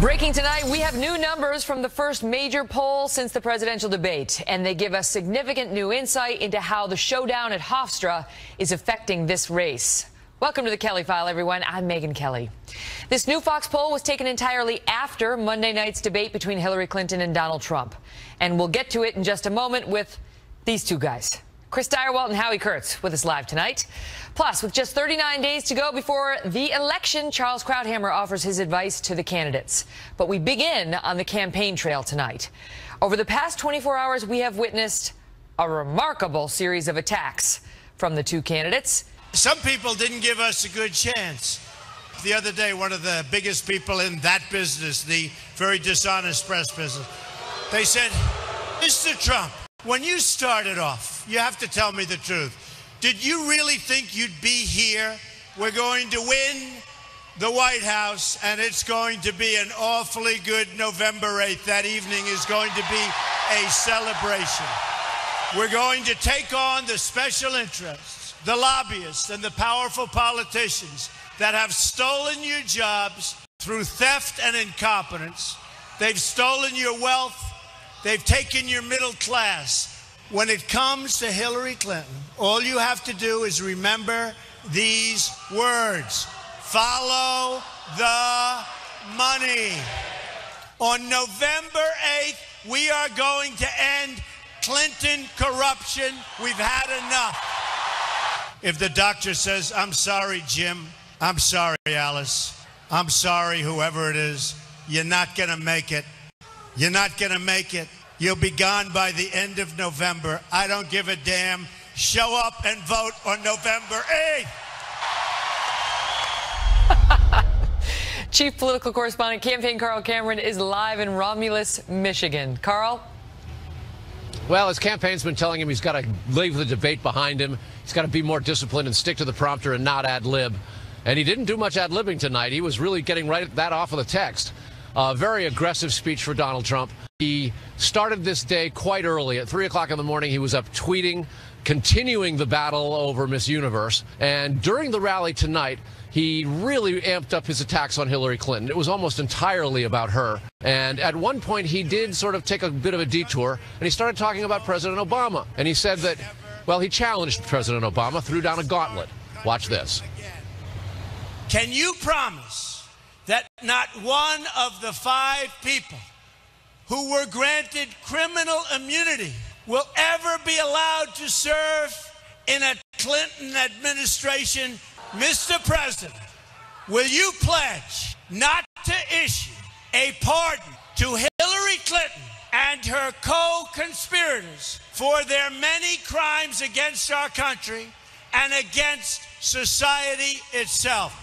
Breaking tonight, we have new numbers from the first major poll since the presidential debate, and they give us significant new insight into how the showdown at Hofstra is affecting this race. Welcome to the Kelly File, everyone. I'm Megyn Kelly. This new Fox poll was taken entirely after Monday night's debate between Hillary Clinton and Donald Trump. And we'll get to it in just a moment with these two guys. Chris Direwalt and Howie Kurtz with us live tonight. Plus, with just 39 days to go before the election, Charles Krauthammer offers his advice to the candidates. But we begin on the campaign trail tonight. Over the past 24 hours, we have witnessed a remarkable series of attacks from the two candidates. Some people didn't give us a good chance. The other day, one of the biggest people in that business, the very dishonest press business, they said, Mr. Trump, when you started off, you have to tell me the truth. Did you really think you'd be here? We're going to win the White House, and it's going to be an awfully good November 8th. That evening is going to be a celebration. We're going to take on the special interests, the lobbyists, and the powerful politicians that have stolen your jobs through theft and incompetence. They've stolen your wealth. They've taken your middle class. When it comes to Hillary Clinton, all you have to do is remember these words. Follow the money. On November 8th, we are going to end Clinton corruption. We've had enough. If the doctor says, I'm sorry, Jim, I'm sorry, Alice, I'm sorry, whoever it is, you're not going to make it. You're not going to make it. You'll be gone by the end of November. I don't give a damn. Show up and vote on November 8th. Chief political correspondent, campaign Carl Cameron, is live in Romulus, Michigan. Carl? Well, his campaign's been telling him he's got to leave the debate behind him. He's got to be more disciplined and stick to the prompter and not ad-lib. And he didn't do much ad-libbing tonight. He was really getting that off of the text. Very aggressive speech for Donald Trump. He started this day quite early. At 3 o'clock in the morning, he was up tweeting, continuing the battle over Miss Universe. And during the rally tonight, he really amped up his attacks on Hillary Clinton. It was almost entirely about her. And at one point, he did sort of take a bit of a detour, and he started talking about President Obama. And he said that, well, he challenged President Obama, threw down a gauntlet. Watch this. Can you promise that not one of the 5 people who were granted criminal immunity will ever be allowed to serve in a Clinton administration? Mr. President, will you pledge not to issue a pardon to Hillary Clinton and her co-conspirators for their many crimes against our country and against society itself?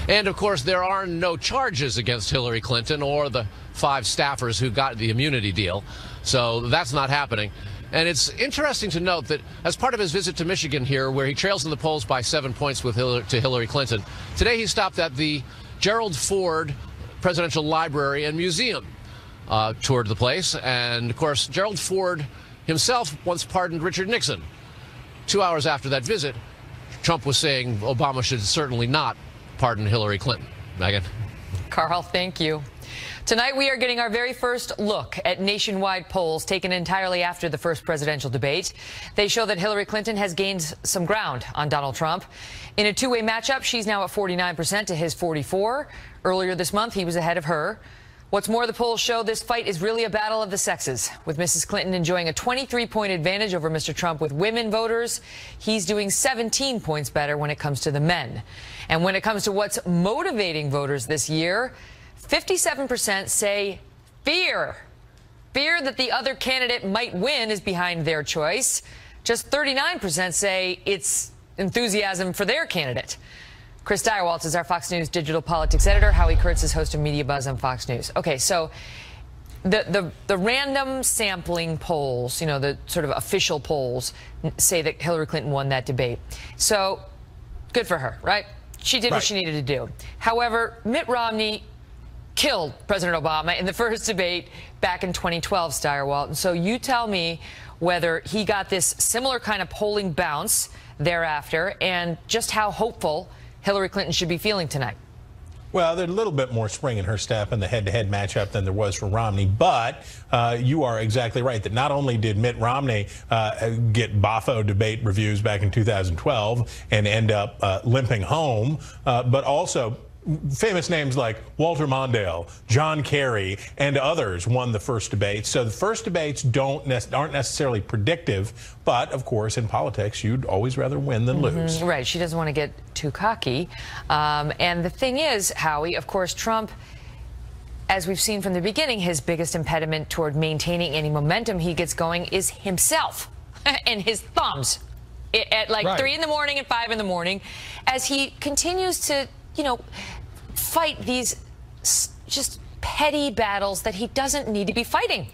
And, of course, there are no charges against Hillary Clinton or the 5 staffers who got the immunity deal. So that's not happening. And it's interesting to note that as part of his visit to Michigan here, where he trails in the polls by 7 points to Hillary Clinton, today he stopped at the Gerald Ford Presidential Library and Museum, toured the place. And, of course, Gerald Ford himself once pardoned Richard Nixon. 2 hours after that visit, Trump was saying Obama should certainly not pardon Hillary Clinton. Megyn. Carl, thank you. Tonight, we are getting our very first look at nationwide polls taken entirely after the first presidential debate. They show that Hillary Clinton has gained some ground on Donald Trump. In a two-way matchup, she's now at 49% to his 44%. Earlier this month, he was ahead of her. What's more, the polls show this fight is really a battle of the sexes, with Mrs. Clinton enjoying a 23-point advantage over Mr. Trump with women voters. He's doing 17 points better when it comes to the men. And when it comes to what's motivating voters this year, 57% say fear. Fear that the other candidate might win is behind their choice. Just 39% say it's enthusiasm for their candidate. Chris Direwalt is our Fox News digital politics editor. Howie Kurtz is host of Media Buzz on Fox News. Okay, so the random sampling polls, you know, the sort of official polls say that Hillary Clinton won that debate. So good for her, right? She did what she needed to do. However, Mitt Romney killed President Obama in the first debate back in 2012, Direwalt. And so you tell me whether he got this similar kind of polling bounce thereafter and just how hopeful Hillary Clinton should be feeling tonight. Well, there's a little bit more spring in her step in the head-to-head matchup than there was for Romney, but you are exactly right that not only did Mitt Romney get boffo debate reviews back in 2012 and end up limping home, but also famous names like Walter Mondale, John Kerry, and others won the first debate. So the first debates aren't necessarily predictive, but of course in politics you'd always rather win than lose. Right. She doesn't want to get too cocky. And the thing is, Howie, of course, Trump, as we've seen from the beginning, his biggest impediment toward maintaining any momentum he gets going is himself and his thumbs at like 3 in the morning and 5 in the morning as he continues to, you know, fight these just petty battles that he doesn't need to be fighting.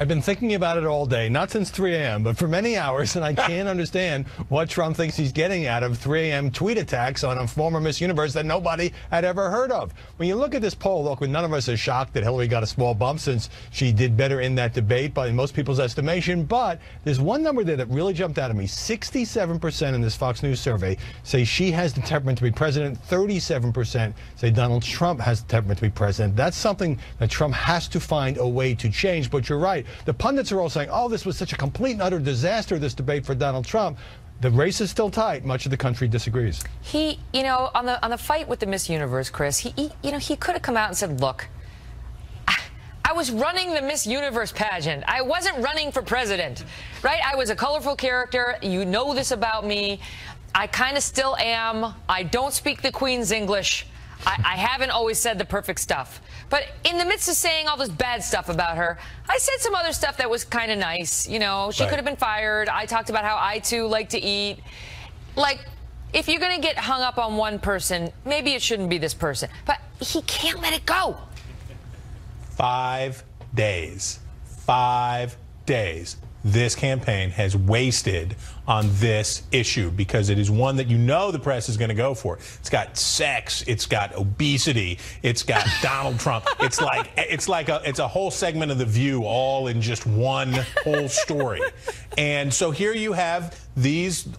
I've been thinking about it all day, not since 3 a.m., but for many hours, and I can't understand what Trump thinks he's getting out of 3 a.m. tweet attacks on a former Miss Universe that nobody had ever heard of. When you look at this poll, look, none of us are shocked that Hillary got a small bump since she did better in that debate by most people's estimation, but there's one number there that really jumped out at me. 67% in this Fox News survey say she has the temperament to be president. 37% say Donald Trump has the temperament to be president. That's something that Trump has to find a way to change, but you're right. The pundits are all saying, oh, this was such a complete and utter disaster, this debate for Donald Trump. The race is still tight. Much of the country disagrees. He, you know, on the fight with the Miss Universe, Chris, he could have come out and said, look, I was running the Miss Universe pageant. I wasn't running for president, right? I was a colorful character. You know this about me. I kind of still am. I don't speak the Queen's English. I haven't always said the perfect stuff. But in the midst of saying all this bad stuff about her, I said some other stuff that was kind of nice. You know, she could have been fired. I talked about how I, too, like to eat. Like, if you're going to get hung up on one person, maybe it shouldn't be this person. But he can't let it go. 5 days. 5 days. This campaign has wasted on this issue because it is one that you know the press is going to go for. It's got sex, it's got obesity, it's got Donald Trump. It's a whole segment of The View all in just one whole story. And so here you have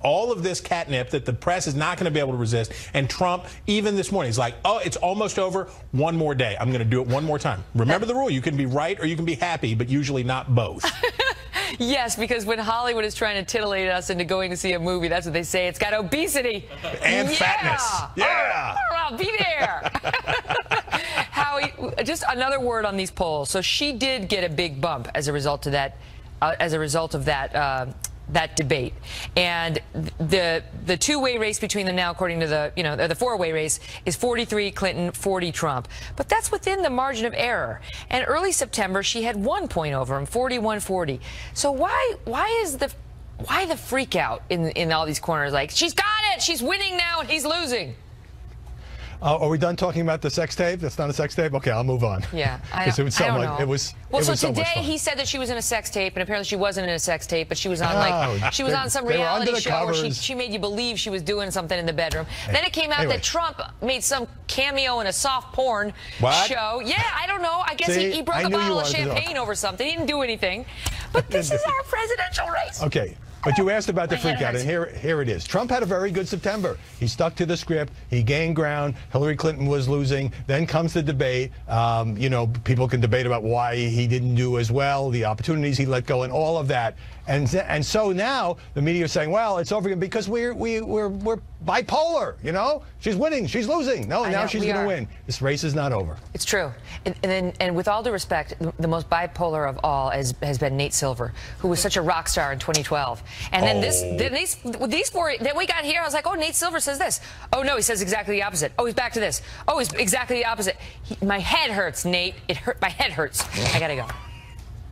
all of this catnip that the press is not going to be able to resist. And Trump, even this morning, he's like, oh, it's almost over. One more day. I'm going to do it one more time. Remember the rule. You can be right or you can be happy, but usually not both. Yes, because when Hollywood is trying to titillate us into going to see a movie, that's what they say. It's got obesity. And fatness. Yeah. I'll be there. Howie, just another word on these polls. So she did get a big bump as a result of that, that debate. And the two-way race between them now, according to the four-way race, is 43 Clinton, 40 Trump. But that's within the margin of error. And early September, she had 1 point over him, 41-40. So why the freak out in all these corners? Like, she's got it, she's winning now, and he's losing. Are we done talking about the sex tape? That's not a sex tape? Okay, I'll move on. Yeah, I don't know. Well, so today he said that she was in a sex tape, and apparently she wasn't in a sex tape, but she was on she was on some reality show where she made you believe she was doing something in the bedroom. Then it came out that Trump made some cameo in a soft porn show. Yeah, I don't know. I guess he broke a bottle of champagne over something. He didn't do anything. But this is our presidential race. Okay. But you asked about the freak out, and here it is. Trump had a very good September. He stuck to the script. He gained ground. Hillary Clinton was losing. Then comes the debate. You know, people can debate about why he didn't do as well, the opportunities he let go, and all of that. And so now the media is saying, well, it's over because we're bipolar. You know, she's winning, she's losing. No, now she's going to win. This race is not over. It's true. And with all due respect, the most bipolar of all has been Nate Silver, who was such a rock star in 2012. And then these four that we got here, I was like, oh, Nate Silver says this. Oh, no, he says exactly the opposite. Oh, he's back to this. Oh, he's exactly the opposite. My head hurts, Nate. My head hurts. I got to go.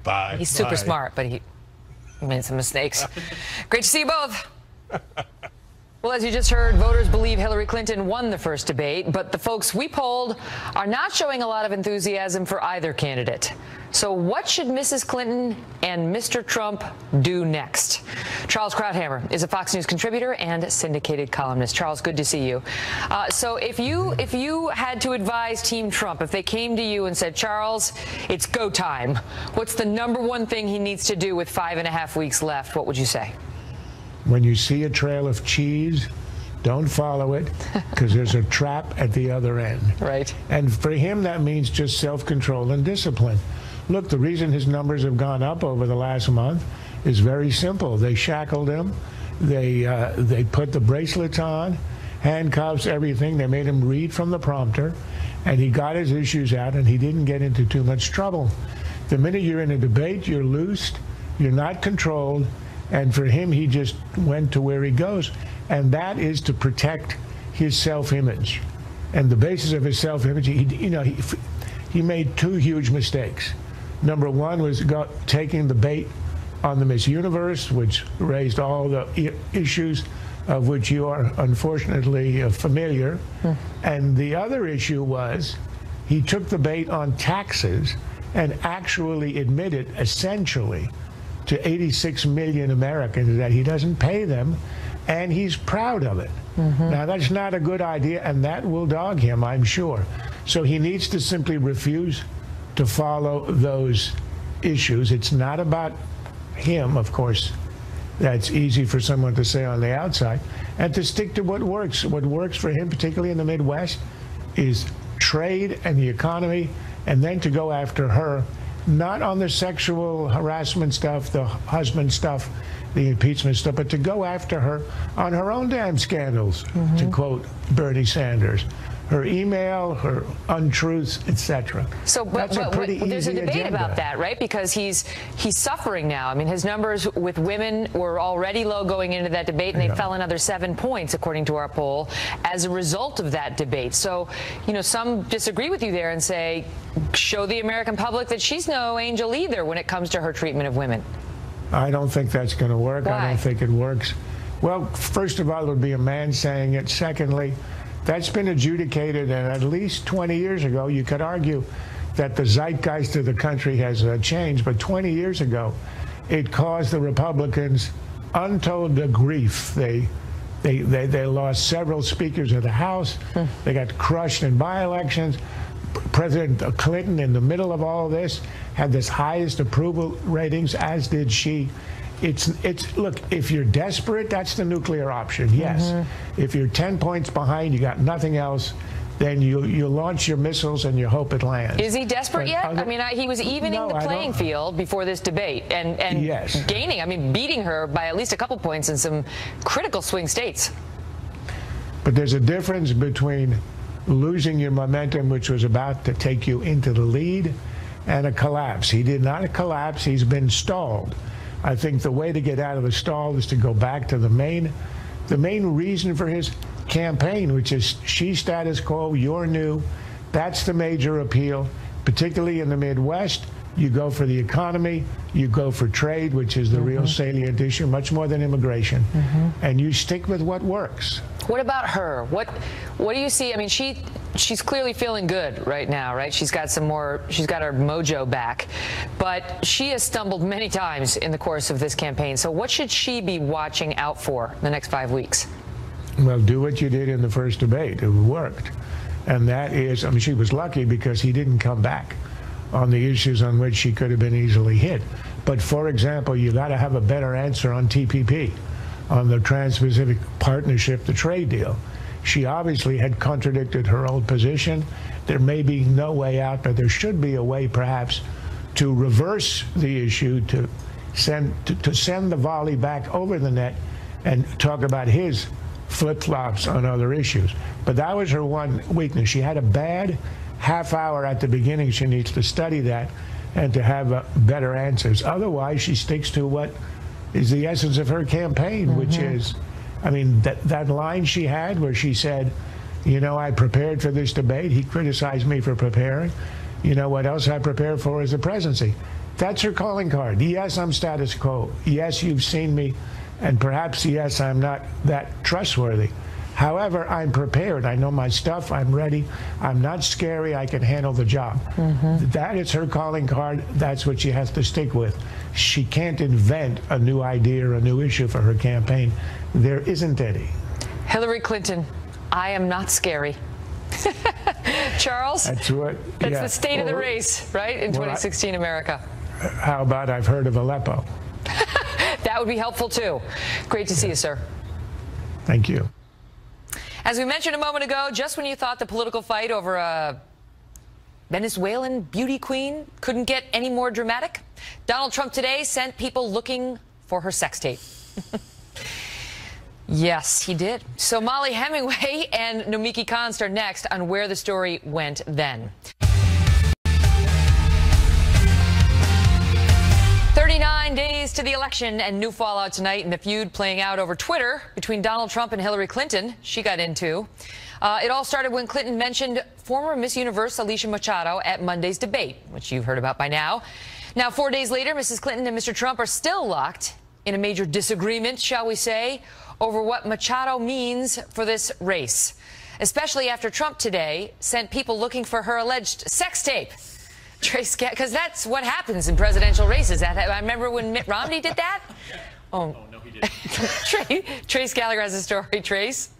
Bye. He's super smart, but he made some mistakes. Great to see you both. Well, as you just heard, voters believe Hillary Clinton won the first debate, but the folks we polled are not showing a lot of enthusiasm for either candidate. So what should Mrs. Clinton and Mr. Trump do next? Charles Krauthammer is a Fox News contributor and syndicated columnist. Charles, good to see you. So if you had to advise Team Trump, if they came to you and said, Charles, it's go time, what's the #1 thing he needs to do with 5.5 weeks left? What would you say? When you see a trail of cheese, Don't follow it, because there's a trap at the other end. Right. And for him, that means just self-control and discipline. Look, the reason his numbers have gone up over the last month is very simple. They shackled him. They put the bracelets on, handcuffs, everything. They made him read from the prompter, and he got his issues out, and he didn't get into too much trouble. The minute you're in a debate, you're loosed, you're not controlled, and for him, he just went to where he goes, and that is to protect his self-image. And the basis of his self-image, he made two huge mistakes. Number one was taking the bait on the Miss Universe, which raised all the issues of which you are unfortunately familiar. And the other issue was he took the bait on taxes and actually admitted essentially to 86 million Americans that he doesn't pay them, and he's proud of it. Now, that's not a good idea, and that will dog him, I'm sure. So he needs to simply refuse to follow those issues. It's not about him, of course. That's easy for someone to say on the outside, and to stick to what works. What works for him, particularly in the Midwest, is trade and the economy, and then to go after her, not on the sexual harassment stuff, the husband stuff, the impeachment stuff, but to go after her on her own damn scandals, to quote Bernie Sanders. Her email, her untruths, etc. So, but there's a debate about that, right? Because he's suffering now. I mean, his numbers with women were already low going into that debate, and they fell another 7 points, according to our poll, as a result of that debate. So, some disagree with you there and say, show the American public that she's no angel either when it comes to her treatment of women. I don't think that's going to work. Why? I don't think it works. Well, first of all, it would be a man saying it. Secondly, that's been adjudicated, and at least 20 years ago, you could argue that the zeitgeist of the country has changed, but 20 years ago, it caused the Republicans untold grief. They lost several speakers of the House. They got crushed in by-elections. President Clinton, in the middle of all this, had this highest approval ratings, as did she. Look, if you're desperate, that's the nuclear option, yes. If you're 10 points behind, you got nothing else, then you launch your missiles and you hope it lands. Is he desperate yet? I mean, he was evening the playing field before this debate and yes, gaining, I mean, beating her by at least a couple points in some critical swing states. But there's a difference between losing your momentum, which was about to take you into the lead, and a collapse. He did not collapse. He's been stalled. I think the way to get out of the stall is to go back to the main reason for his campaign, which is she's status quo, you're new. That's the major appeal, particularly in the Midwest. You go for the economy, you go for trade, which is the real salient issue, much more than immigration, and you stick with what works. What about her? What do you see? I mean, she's clearly feeling good right now, right? She's got her mojo back, but she has stumbled many times in the course of this campaign. So what should she be watching out for the next 5 weeks? Well, do what you did in the first debate. It worked. And that is, I mean, she was lucky because he didn't come back on the issues on which she could have been easily hit. But for example, you got to have a better answer on TPP, on the Trans-Pacific Partnership, the trade deal. She obviously had contradicted her old position. There may be no way out, but there should be a way perhaps to reverse the issue, to send the volley back over the net and talk about his flip-flops on other issues. But that was her one weakness. She had a bad half hour at the beginning. She needs to study that and to have better answers. Otherwise, she sticks to what is the essence of her campaign, which is, I mean, that line she had where she said, I prepared for this debate. He criticized me for preparing. You know what else I prepared for is the presidency. That's her calling card. Yes, I'm status quo. Yes, you've seen me. And perhaps, yes, I'm not that trustworthy. However, I'm prepared. I know my stuff. I'm ready. I'm not scary. I can handle the job. That is her calling card. That's what she has to stick with. She can't invent a new idea or a new issue for her campaign. There isn't any. Hillary Clinton, I am not scary. Charles? That's the state of the race, right, in 2016 America. How about I've heard of Aleppo? That would be helpful, too. Great to see you, sir. Thank you. As we mentioned a moment ago, just when you thought the political fight over a Venezuelan beauty queen couldn't get any more dramatic, Donald Trump today sent people looking for her sex tape. Yes, he did. So Molly Hemingway and Nomiki Konst are next on where the story went then. 39 days to the election and new fallout tonight in the feud playing out over Twitter between Donald Trump and Hillary Clinton. She got into. It all started when Clinton mentioned former Miss Universe Alicia Machado at Monday's debate, which you've heard about by now. Now, 4 days later, Mrs. Clinton and Mr. Trump are still locked in a major disagreement, shall we say, over what Machado means for this race, especially after Trump today sent people looking for her alleged sex tape. Because that's what happens in presidential races. I remember when Mitt Romney did that. Oh no, he didn't. Trace Gallagher has a story. Trace.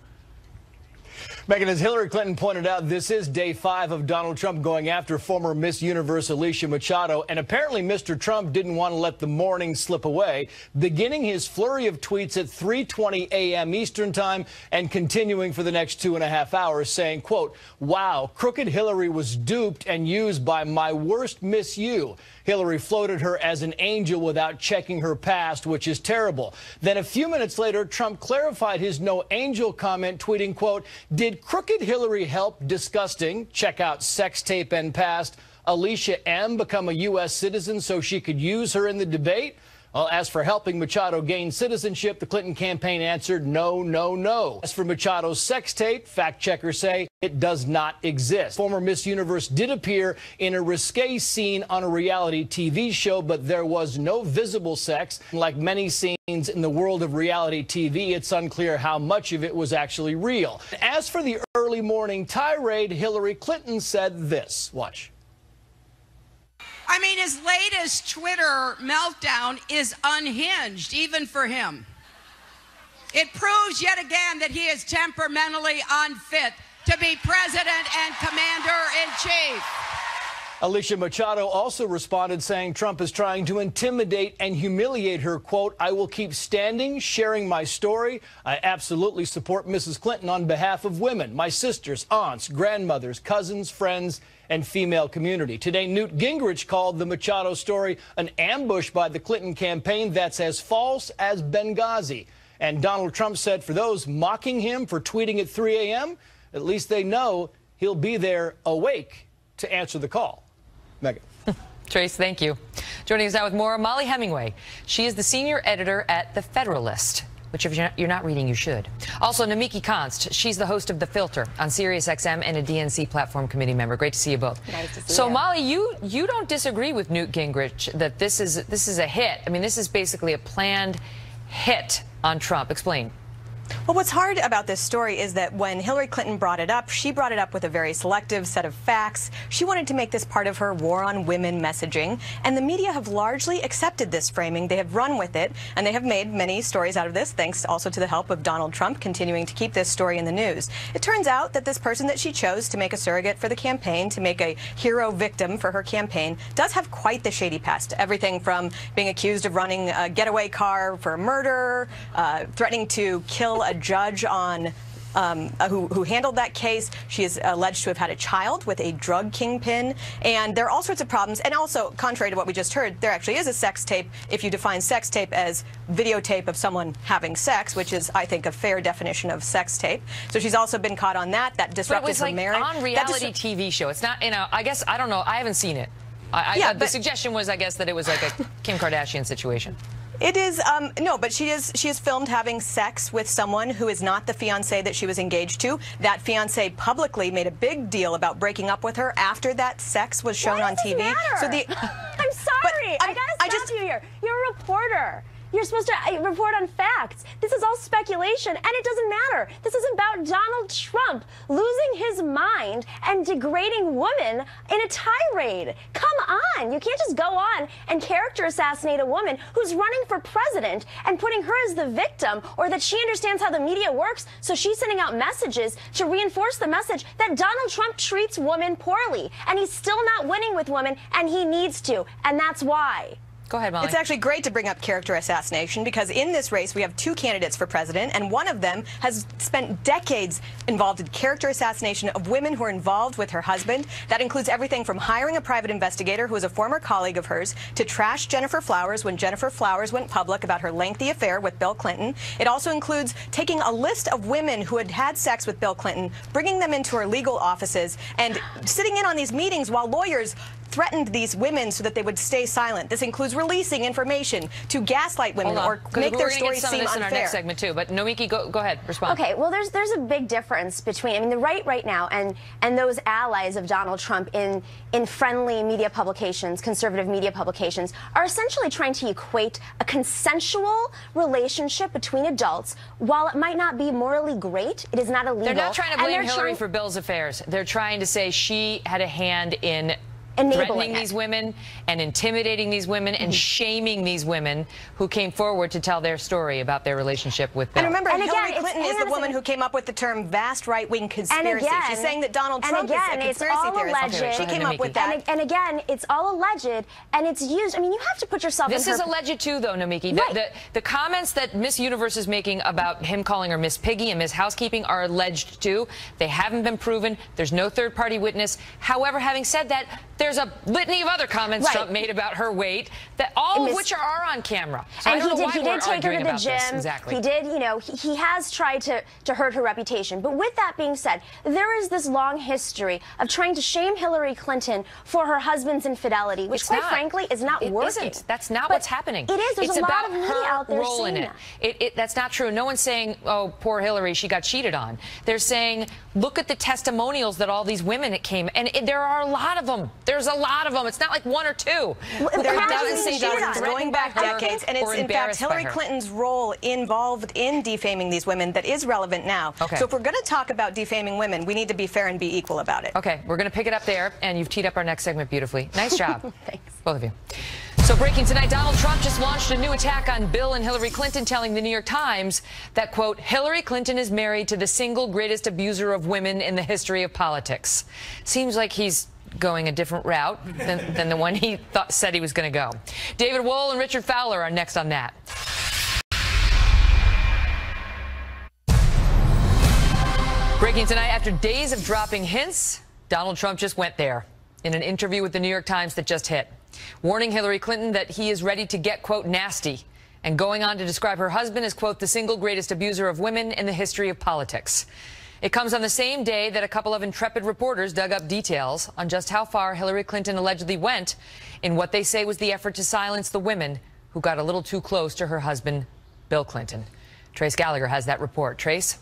Megan, as Hillary Clinton pointed out, this is day 5 of Donald Trump going after former Miss Universe Alicia Machado, and apparently Mr. Trump didn't want to let the morning slip away, beginning his flurry of tweets at 3:20 a.m. Eastern Time and continuing for the next 2.5 hours, saying, quote, "Wow, crooked Hillary was duped and used by my worst Miss You. Hillary floated her as an angel without checking her past, which is terrible." Then a few minutes later, Trump clarified his no angel comment, tweeting, quote, "Did crooked Hillary help disgusting, check out sex tape and past, Alicia M. become a U.S. citizen so she could use her in the debate?" Well, as for helping Machado gain citizenship, the Clinton campaign answered no, no, no. As for Machado's sex tape, fact checkers say it does not exist. Former Miss Universe did appear in a risque scene on a reality TV show, but there was no visible sex. Like many scenes in the world of reality TV, it's unclear how much of it was actually real. As for the early morning tirade, Hillary Clinton said this. Watch. I mean, his latest Twitter meltdown is unhinged, even for him. It proves yet again that he is temperamentally unfit to be president and commander-in-chief. Alicia Machado also responded saying Trump is trying to intimidate and humiliate her. Quote, "I will keep standing, sharing my story. I absolutely support Mrs. Clinton on behalf of women, my sisters, aunts, grandmothers, cousins, friends, and female community." Today, Newt Gingrich called the Machado story an ambush by the Clinton campaign that's as false as Benghazi. And Donald Trump said for those mocking him for tweeting at 3 a.m., at least they know he'll be there awake to answer the call. Megan. Trace, thank you. Joining us now with more, Molly Hemingway. She is the senior editor at The Federalist, which if you're not reading, you should. Also, Nomiki Konst. She's the host of The Filter on SiriusXM and a DNC platform committee member. Great to see you both. Nice to see so, you. Molly, you don't disagree with Newt Gingrich that this is a hit. I mean, this is basically a planned hit on Trump. Explain. Well, what's hard about this story is that when Hillary Clinton brought it up, she brought it up with a very selective set of facts. She wanted to make this part of her war on women messaging, and the media have largely accepted this framing. They have run with it, and they have made many stories out of this, thanks also to the help of Donald Trump continuing to keep this story in the news. It turns out that this person that she chose to make a surrogate for the campaign, to make a hero victim for her campaign, does have quite the shady past. Everything from being accused of running a getaway car for a murder, threatening to kill a judge on who handled that case. She is alleged to have had a child with a drug kingpin, and there are all sorts of problems. And also, contrary to what we just heard, there actually is a sex tape if you define sex tape as videotape of someone having sex, which is, I think, a fair definition of sex tape. So she's also been caught on that. That disrupted her marriage. On reality TV show. It's not, I guess, I don't know. I haven't seen it. The suggestion was, I guess, that it was like a Kim Kardashian situation. It is, no, but she is filmed having sex with someone who is not the fiancé that she was engaged to. That fiancé publicly made a big deal about breaking up with her after that sex was shown on TV. Matter? So I'm sorry, I gotta stop you here. You're a reporter. You're supposed to report on facts. This is all speculation, and it doesn't matter. This is about Donald Trump losing his mind and degrading women in a tirade. Come on. You can't just go on and character assassinate a woman who's running for president and putting her as the victim, or that she understands how the media works, so she's sending out messages to reinforce the message that Donald Trump treats women poorly, and he's still not winning with women, and he needs to, and that's why. Go ahead, Molly. It's actually great to bring up character assassination because in this race we have two candidates for president, and one of them has spent decades involved in character assassination of women who are involved with her husband. That includes everything from hiring a private investigator who is a former colleague of hers to trash Jennifer Flowers when Jennifer Flowers went public about her lengthy affair with Bill Clinton. It also includes taking a list of women who had had sex with Bill Clinton, bringing them into her legal offices, and sitting in on these meetings while lawyers threatened these women so that they would stay silent. This includes releasing information to gaslight women or make their stories seem unfair. We're going to get some of this in our next segment too, but Nomiki, go ahead, respond. Okay, well, there's a big difference between, I mean, the right now and those allies of Donald Trump in friendly media publications, conservative media publications, are essentially trying to equate a consensual relationship between adults. While it might not be morally great, it is not illegal. They're not trying to blame Hillary for Bill's affairs. They're trying to say she had a hand in threatening these women and intimidating these women and shaming these women who came forward to tell their story about their relationship with Bill. And remember, Hillary Clinton is the woman who came up with the term vast right-wing conspiracy. She's saying that Donald Trump is a conspiracy theorist. She came up with that. And again, it's all alleged, and it's used. I mean, you have to put yourself in her... This is alleged too, though, Nomiki. Right. The comments that Miss Universe is making about him calling her Miss Piggy and Miss Housekeeping are alleged too. They haven't been proven. There's no third-party witness. However, having said that, there's a litany of other comments Trump made about her weight, that all of which are on camera. So and he did take her to the gym. Exactly. He did, you know, he has tried to hurt her reputation. But with that being said, there is this long history of trying to shame Hillary Clinton for her husband's infidelity, which quite frankly is not working. That's not what's happening. It is. There's it's a lot of media out there role saying in it. That's not true. No one's saying, oh, poor Hillary, she got cheated on. They're saying, look at the testimonials that all these women that came, and there are a lot of them. There's a lot of them. It's not like one or two. There are dozens going back decades, and it's in fact Hillary Clinton's role involved in defaming these women that is relevant now. Okay. So if we're going to talk about defaming women, we need to be fair and be equal about it. Okay, we're going to pick it up there, and you've teed up our next segment beautifully. Nice job. Thanks. Both of you. So breaking tonight, Donald Trump just launched a new attack on Bill and Hillary Clinton, telling the New York Times that, quote, Hillary Clinton is married to the single greatest abuser of women in the history of politics. Seems like he's going a different route than the one he said he was going to go. David Wohl and Richard Fowler are next on that. Breaking tonight, after days of dropping hints, Donald Trump just went there in an interview with the New York Times that just hit, warning Hillary Clinton that he is ready to get, quote, nasty, and going on to describe her husband as, quote, the single greatest abuser of women in the history of politics. It comes on the same day that a couple of intrepid reporters dug up details on just how far Hillary Clinton allegedly went in what they say was the effort to silence the women who got a little too close to her husband, Bill Clinton. Trace Gallagher has that report. Trace?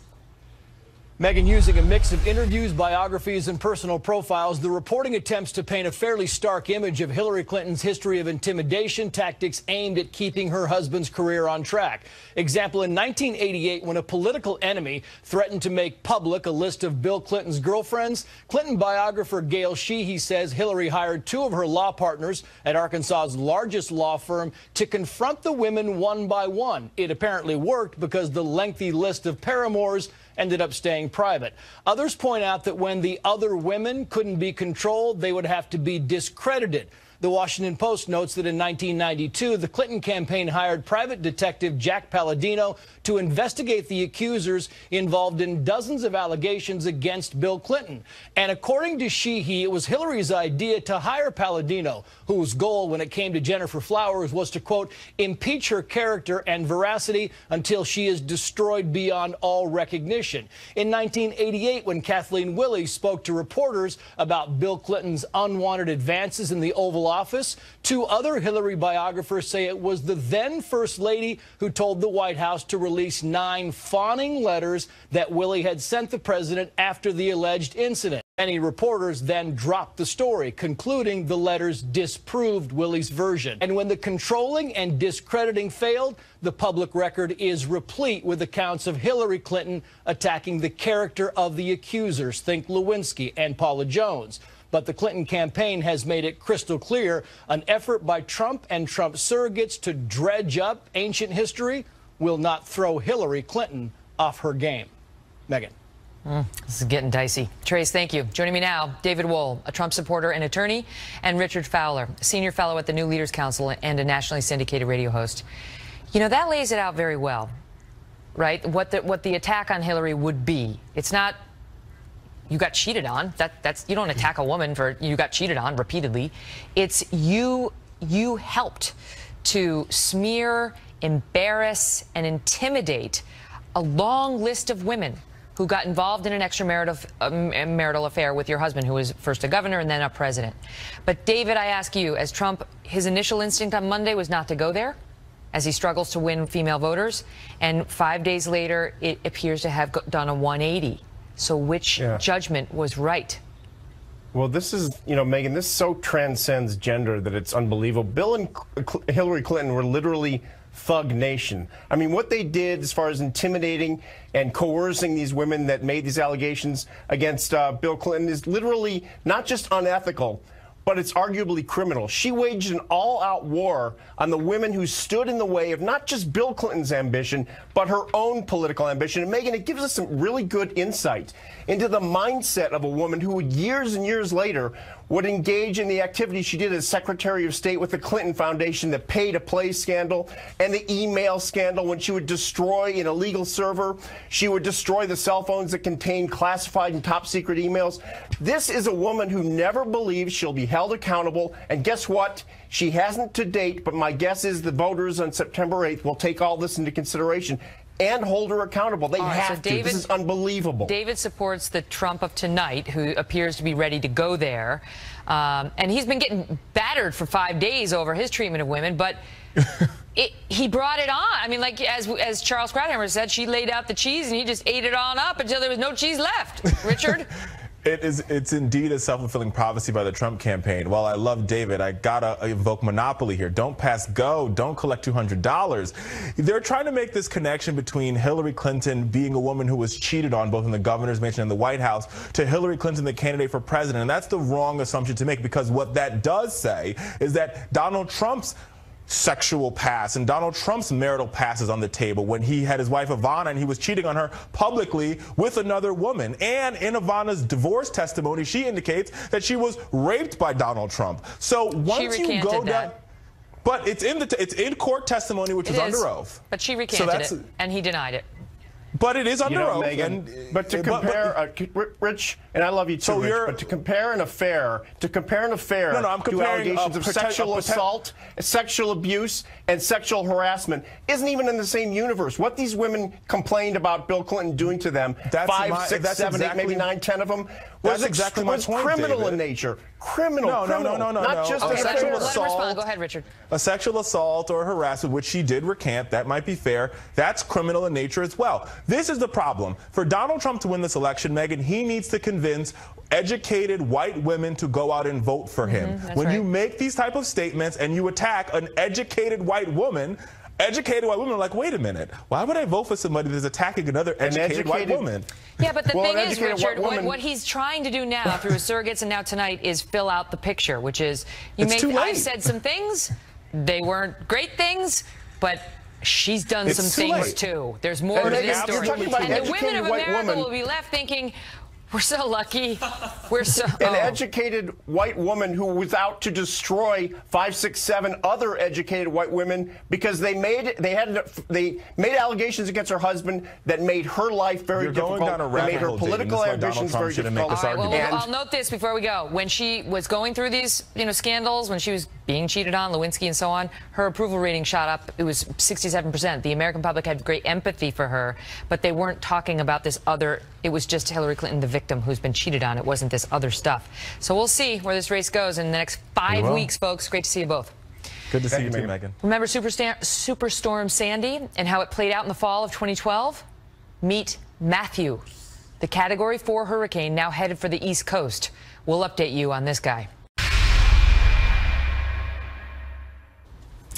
Megyn, using a mix of interviews, biographies, and personal profiles, the reporting attempts to paint a fairly stark image of Hillary Clinton's history of intimidation tactics aimed at keeping her husband's career on track. Example, in 1988, when a political enemy threatened to make public a list of Bill Clinton's girlfriends, Clinton biographer Gail Sheehy says Hillary hired two of her law partners at Arkansas's largest law firm to confront the women one by one. It apparently worked because the lengthy list of paramours ended up staying private. Others point out that when the other women couldn't be controlled, they would have to be discredited. The Washington Post notes that in 1992, the Clinton campaign hired private detective Jack Palladino to investigate the accusers involved in dozens of allegations against Bill Clinton. And according to Sheehy, it was Hillary's idea to hire Palladino, whose goal when it came to Jennifer Flowers was to, quote, impeach her character and veracity until she is destroyed beyond all recognition. In 1988, when Kathleen Willey spoke to reporters about Bill Clinton's unwanted advances in the Oval Office, two other Hillary biographers say it was the then First Lady who told the White House to release 9 fawning letters that Willey had sent the president after the alleged incident. Many reporters then dropped the story, concluding the letters disproved Willey's version. And when the controlling and discrediting failed, the public record is replete with accounts of Hillary Clinton attacking the character of the accusers. Think Lewinsky and Paula Jones. But the Clinton campaign has made it crystal clear an effort by Trump and Trump surrogates to dredge up ancient history will not throw Hillary Clinton off her game. Megyn. This is getting dicey. Trace, thank you. Joining me now, David Wohl, a Trump supporter and attorney, and Richard Fowler, senior fellow at the New Leaders Council and a nationally syndicated radio host. You know, that lays it out very well, right? What the attack on Hillary would be. It's not you got cheated on. That's you don't attack a woman for you got cheated on repeatedly. It's you helped to smear, embarrass, and intimidate a long list of women who got involved in an extramarital affair with your husband, who was first a governor and then a president. But David, I ask you, as Trump, his initial instinct on Monday was not to go there, as he struggles to win female voters, and 5 days later, it appears to have done a 180. So which judgment was right? Well, this is, Megyn, this so transcends gender that it's unbelievable. Bill and Hillary Clinton were literally thug nation. I mean, what they did as far as intimidating and coercing these women that made these allegations against Bill Clinton is literally not just unethical, but it's arguably criminal. She waged an all-out war on the women who stood in the way of not just Bill Clinton's ambition, but her own political ambition. And Megyn, it gives us some really good insight into the mindset of a woman who years and years later would engage in the activities she did as Secretary of State with the Clinton Foundation, the pay-to-play scandal, and the email scandal when she would destroy an illegal server. She would destroy the cell phones that contained classified and top-secret emails. This is a woman who never believes she'll be held accountable. And guess what? She hasn't to date, but my guess is the voters on September 8th will take all this into consideration and hold her accountable. They have to. This is unbelievable. David supports the Trump of tonight, who appears to be ready to go there. And he's been getting battered for 5 days over his treatment of women, but he brought it on. I mean, like, as Charles Krauthammer said, she laid out the cheese and he just ate it on up until there was no cheese left. Richard? It's indeed a self-fulfilling prophecy by the Trump campaign. While I love David, I gotta evoke monopoly here. Don't pass go. Don't collect $200. They're trying to make this connection between Hillary Clinton being a woman who was cheated on both in the governor's mansion and the White House to Hillary Clinton, the candidate for president. And that's the wrong assumption to make, because what that does say is that Donald Trump's sexual past and Donald Trump's marital past is on the table when he had his wife Ivana and he was cheating on her publicly with another woman. And in Ivana's divorce testimony, she indicates that she was raped by Donald Trump. So once you go down, but it's in court testimony, which is under oath. But she recanted it, and he denied it. But it is under oath. Megyn, but to compare, Rich, and I love you too, Rich, but to compare an affair, I'm to allegations of sexual assault, sexual abuse, and sexual harassment isn't even in the same universe. What these women complained about Bill Clinton doing to them, 5, 6, 7, 8, maybe 9, 10 of them, was exactly my point, criminal David. in nature. Criminal. Not just a sexual assault. Go ahead, Richard. A sexual assault or harassment, which she did recant, that might be fair. That's criminal in nature as well. This is the problem. For Donald Trump to win this election, Megyn, he needs to convince educated white women to go out and vote for him. When you make these type of statements and you attack an educated white women are like, wait a minute, why would I vote for somebody that's attacking another educated white woman? Yeah, but the thing is, Richard, what he's trying to do now through his surrogates and now tonight is fill out the picture, which is, I said some things, they weren't great things, but she's done some things too. There's more to this story. And the women of America will be left thinking, we're so lucky. We're so an educated white woman who was out to destroy 5, 6, 7 other educated white women because they made allegations against her husband that made her life very difficult. That made her political ambitions very difficult. All right, well, I'll note this before we go. When she was going through these, scandals, when she was being cheated on, Lewinsky and so on, her approval rating shot up. It was 67%. The American public had great empathy for her, but they weren't talking about this other. It was just Hillary Clinton, the victim, who's been cheated on. It wasn't this other stuff. So we'll see where this race goes in the next 5 weeks, folks. Great to see you both. Good to see you too, Megyn. Remember Superstorm Sandy and how it played out in the fall of 2012? Meet Matthew, the Category 4 hurricane now headed for the East Coast. We'll update you on this guy.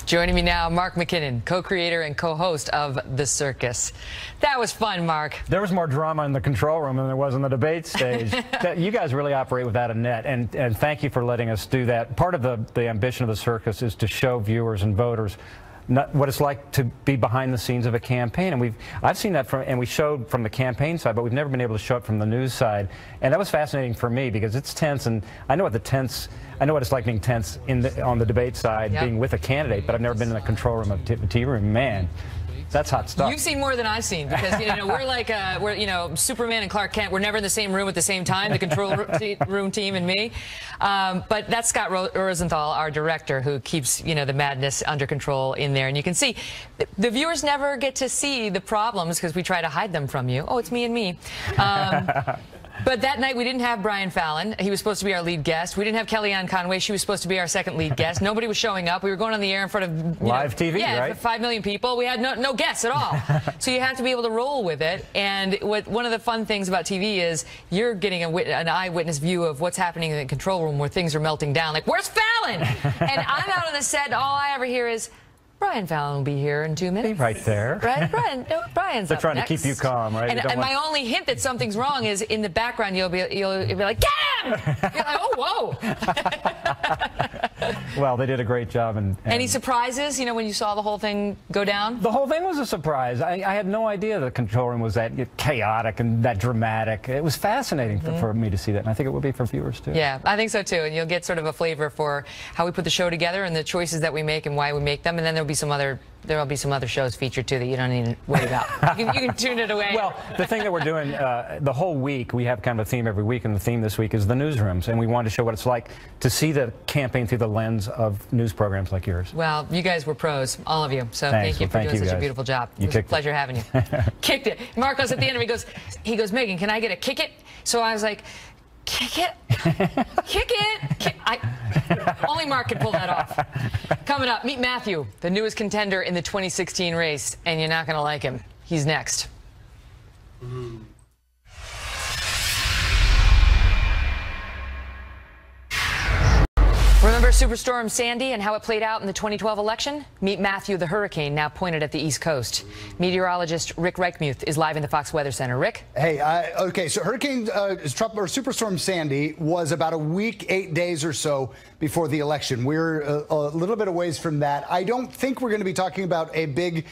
Joining me now, Mark McKinnon, co-creator and co-host of The Circus. That was fun, Mark. There was more drama in the control room than there was on the debate stage. You guys really operate without a net, and thank you for letting us do that. Part of the ambition of The Circus is to show viewers and voters what it's like to be behind the scenes of a campaign. And I've seen that we showed from the campaign side, but we've never been able to show it from the news side. And that was fascinating for me because it's tense, and I know what it's like being tense on the debate side, being with a candidate, but I've never been in the control room of the TV room. Man, that's hot stuff. You've seen more than I've seen because we're like Superman and Clark Kent. We're never in the same room at the same time. The control room team and me. But that's Scott Rosenthal, our director, who keeps the madness under control in there. And you can see the viewers never get to see the problems because we try to hide them from you. Oh, it's me and me. But that night we didn't have Brian Fallon. He was supposed to be our lead guest. We didn't have Kellyanne Conway. She was supposed to be our second lead guest. Nobody was showing up. We were going on the air in front of live TV, right? 5 million people. We had no guests at all. So you have to be able to roll with it. And one of the fun things about TV is you're getting an eyewitness view of what's happening in the control room where things are melting down. Like, where's Fallon? And I'm out on the set. All I ever hear is, Brian Fallon will be here in 2 minutes. Be right there. Right? Brian's They're up trying next. to keep you calm, right? And my only hint that something's wrong is in the background you'll be like, get him! You're like, oh, whoa. Well, they did a great job. Any surprises, when you saw the whole thing go down? The whole thing was a surprise. I had no idea the control room was that chaotic and that dramatic. It was fascinating for me to see that, and I think it would be for viewers, too. Yeah, I think so, too. And you'll get sort of a flavor for how we put the show together and the choices that we make and why we make them. And then there'll be some other shows featured, too, that you don't need to worry about. You can tune it away. Well, the thing that we're doing the whole week, we have kind of a theme every week, and the theme this week is the newsrooms. And we wanted to show what it's like to see the campaign through the lens of news programs like yours. Well, you guys were pros, all of you. So Thanks. Thank you for doing such a beautiful job. It was a pleasure having you. Kicked it. Marcos at the end of it he goes, Megan, can I get a kick it? So I was like, kick it? Kick it? Only Mark could pull that off. Coming up, meet Matthew, the newest contender in the 2016 race, and you're not going to like him. He's next. Remember Superstorm Sandy and how it played out in the 2012 election? Meet Matthew, the hurricane, now pointed at the East Coast. Meteorologist Rick Reichmuth is live in the Fox Weather Center. Rick? Hey, okay, so Superstorm Sandy was about a week, 8 days or so before the election. We're a little bit away from that. I don't think we're going to be talking about a big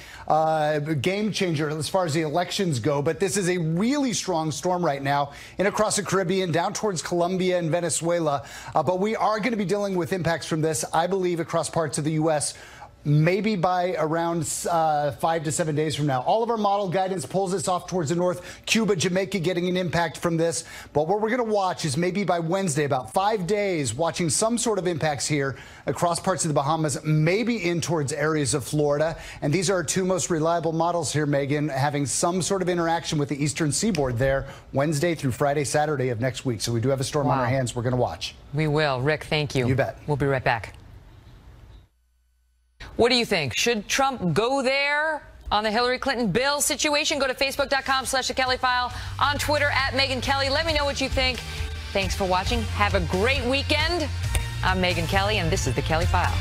game changer as far as the elections go, but this is a really strong storm right now across the Caribbean, down towards Colombia and Venezuela. But we are going to be dealing with impacts from this, I believe, across parts of the U.S., maybe by around 5 to 7 days from now. All of our model guidance pulls us off towards the north. Cuba, Jamaica getting an impact from this. But what we're going to watch is maybe by Wednesday, about 5 days, watching some sort of impacts here across parts of the Bahamas, maybe in towards areas of Florida. And these are our two most reliable models here, Megan, having some sort of interaction with the eastern seaboard there Wednesday through Friday, Saturday of next week. So we do have a storm on our hands we're going to watch. We will. Rick, thank you. You bet. We'll be right back. What do you think? Should Trump go there on the Hillary Clinton bill situation? Go to Facebook.com/The Kelly File, on Twitter @Megyn Kelly. Let me know what you think. Thanks for watching. Have a great weekend. I'm Megyn Kelly, and this is The Kelly File.